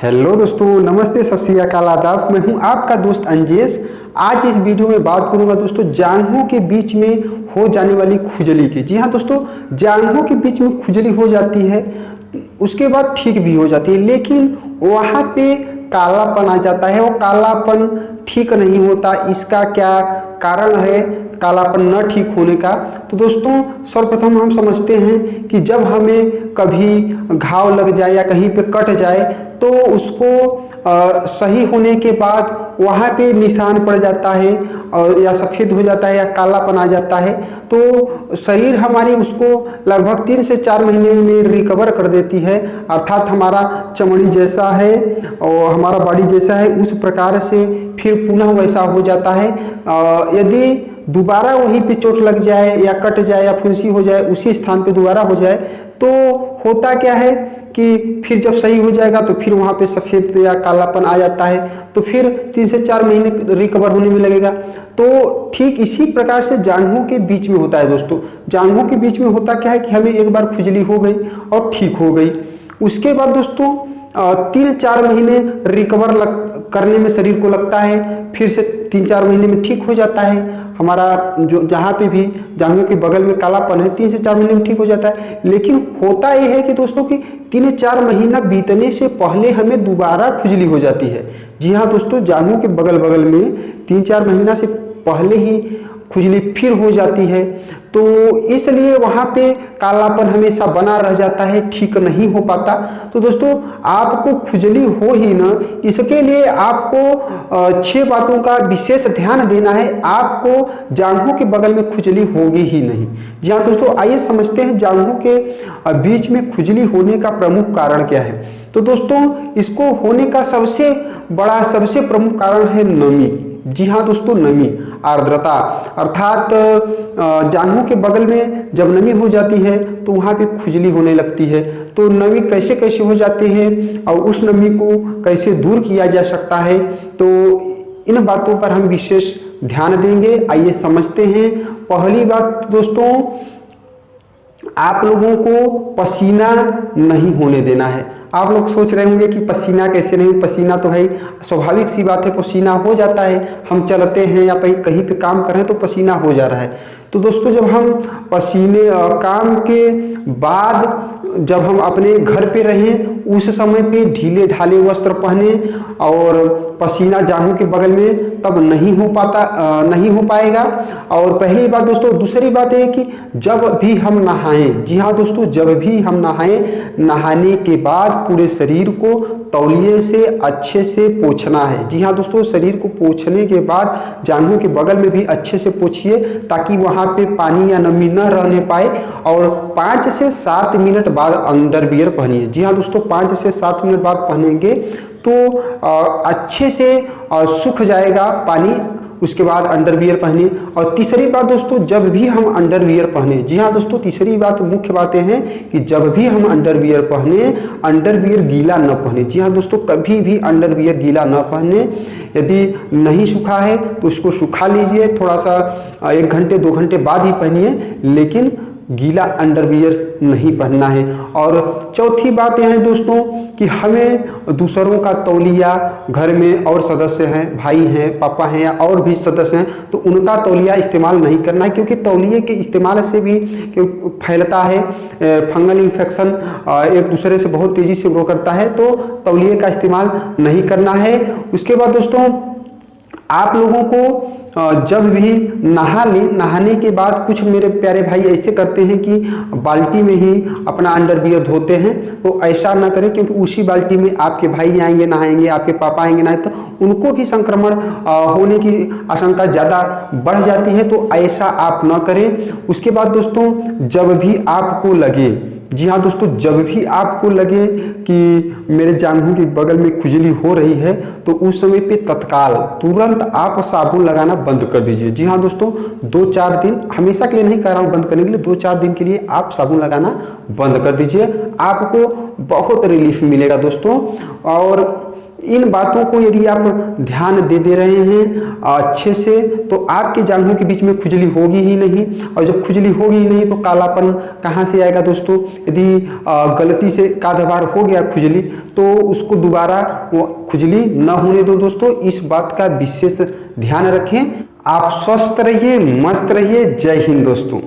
Hello दोस्तों, नमस्ते, सत श्री अकाल, आदाब। मैं हूं आपका दोस्त अंजेश। आज इस वीडियो में बात करूंगा दोस्तों जांघों के बीच में हो जाने वाली खुजली की। जी हाँ दोस्तों, जांघों के बीच में खुजली हो जाती है, उसके बाद ठीक भी हो जाती है, लेकिन वहाँ पे कालापन आ जाता है। वो कालापन ठीक नहीं होता। इसका क्या कारण है कालापन न ठीक होने का? तो दोस्तों सर्वप्रथम हम समझते हैं कि जब हमें कभी घाव लग जाए या कहीं पे कट जाए तो उसको सही होने के बाद वहाँ पे निशान पड़ जाता है और या सफ़ेद हो जाता है या कालापन आ जाता है, तो शरीर हमारी उसको लगभग 3 से 4 महीने में रिकवर कर देती है। अर्थात हमारा चमड़ी जैसा है और हमारा बॉडी जैसा है उस प्रकार से फिर पुनः वैसा हो जाता है। यदि दोबारा वहीं पे चोट लग जाए या कट जाए या फुंसी हो जाए, उसी स्थान पे दोबारा हो जाए, तो होता क्या है कि फिर जब सही हो जाएगा तो फिर वहाँ पे सफ़ेद या कालापन आ जाता है, तो फिर 3 से 4 महीने रिकवर होने में लगेगा। तो ठीक इसी प्रकार से जांघों के बीच में होता है दोस्तों। जांघों के बीच में होता क्या है कि हमें एक बार खुजली हो गई और ठीक हो गई, उसके बाद दोस्तों 3-4 महीने रिकवर करने में शरीर को लगता है, फिर से 3-4 महीने में ठीक हो जाता है। हमारा जो जहाँ पे भी जांघों के बगल में कालापन है 3 से 4 महीने में ठीक हो जाता है। लेकिन होता यह है कि दोस्तों कि 3-4 महीना बीतने से पहले हमें दोबारा खुजली हो जाती है। जी हाँ दोस्तों, जांघों के बगल में 3-4 महीना से पहले ही खुजली फिर हो जाती है, तो इसलिए वहाँ पे कालापन हमेशा बना रह जाता है, ठीक नहीं हो पाता। तो दोस्तों आपको खुजली हो ही ना, इसके लिए आपको 6 बातों का विशेष ध्यान देना है। आपको जांघों के बगल में खुजली होगी ही नहीं। जी हाँ दोस्तों, आइए समझते हैं जांघों के बीच में खुजली होने का प्रमुख कारण क्या है। तो दोस्तों इसको होने का सबसे प्रमुख कारण है नमी। जी हाँ दोस्तों, नमी, आर्द्रता, अर्थात जांघों के बगल में जब नमी हो जाती है तो वहाँ पे खुजली होने लगती है। तो नमी कैसे कैसे हो जाती है और उस नमी को कैसे दूर किया जा सकता है, तो इन बातों पर हम विशेष ध्यान देंगे। आइए समझते हैं। पहली बात दोस्तों, आप लोगों को पसीना नहीं होने देना है। आप लोग सोच रहे होंगे कि पसीना कैसे नहीं, पसीना तो भाई स्वाभाविक सी बात है, पसीना हो जाता है। हम चलते हैं या कहीं पे काम कर रहे हैं तो पसीना हो जा रहा है। तो दोस्तों जब हम पसीने काम के बाद जब हम अपने घर पे रहें उस समय पे ढीले ढाले वस्त्र पहने और पसीना जांघों के बगल में तब नहीं हो पाएगा। और पहली बात दोस्तों, दूसरी बात है कि जब भी हम नहाएं, जी हाँ दोस्तों, जब भी हम नहाएं, नहाने के बाद पूरे शरीर को तौलिए से अच्छे से पोंछना है। जी हाँ दोस्तों, शरीर को पोंछने के बाद जांघों के बगल में भी अच्छे से पोंछिए ताकि वहाँ पे पानी या नमी न रहने पाए। और 5 से 7 मिनट बाद अंडरवियर पहनिए। जी हाँ दोस्तों, 5 से 7 मिनट बाद पहनेंगे तो अच्छे से सूख जाएगा पानी। उसके बाद अंडरवियर पहने। और तीसरी बात दोस्तों, जब भी हम अंडरवियर पहने, जी हाँ दोस्तों, तीसरी बात मुख्य बातें हैं कि जब भी हम अंडरवियर पहने, अंडरवियर गीला न पहने। जी हाँ दोस्तों, कभी भी अंडरवियर गीला न पहने। यदि नहीं सूखा है तो उसको सुखा लीजिए, थोड़ा सा 1 घंटे 2 घंटे बाद ही पहनिए, लेकिन गीला अंडरवियर नहीं पहनना है। और चौथी बात यह है दोस्तों कि हमें दूसरों का तौलिया, घर में और सदस्य हैं, भाई हैं, पापा हैं या और भी सदस्य हैं, तो उनका तौलिया इस्तेमाल नहीं करना है, क्योंकि तौलिए के इस्तेमाल से भी फैलता है फंगल इन्फेक्शन, एक दूसरे से बहुत तेज़ी से ग्रो करता है, तो तौलिए का इस्तेमाल नहीं करना है। उसके बाद दोस्तों आप लोगों को जब भी नहाने के बाद कुछ मेरे प्यारे भाई ऐसे करते हैं कि बाल्टी में ही अपना अंडरवियर धोते हैं, तो ऐसा ना करें, क्योंकि उसी बाल्टी में आपके भाई आएंगे नहाएंगे, आपके पापा आएंगे नहाए, तो उनको भी संक्रमण होने की आशंका ज़्यादा बढ़ जाती है, तो ऐसा आप ना करें। उसके बाद दोस्तों जब भी आपको लगे, जी हाँ दोस्तों, जब भी आपको लगे कि मेरे जांघों के बगल में खुजली हो रही है, तो उस समय पे तत्काल तुरंत आप साबुन लगाना बंद कर दीजिए। जी हाँ दोस्तों, 2-4 दिन, हमेशा के लिए नहीं कह रहा हूँ बंद करने के लिए, 2-4 दिन के लिए आप साबुन लगाना बंद कर दीजिए, आपको बहुत रिलीफ मिलेगा दोस्तों। और इन बातों को यदि आप ध्यान दे रहे हैं अच्छे से, तो आपके जांघों के बीच में खुजली होगी ही नहीं। और जब खुजली होगी ही नहीं तो कालापन कहाँ से आएगा दोस्तों? यदि गलती से कादबार हो गया खुजली, तो उसको दोबारा वो खुजली न होने दो दोस्तों। इस बात का विशेष ध्यान रखें। आप स्वस्थ रहिए, मस्त रहिए। जय हिंद दोस्तों।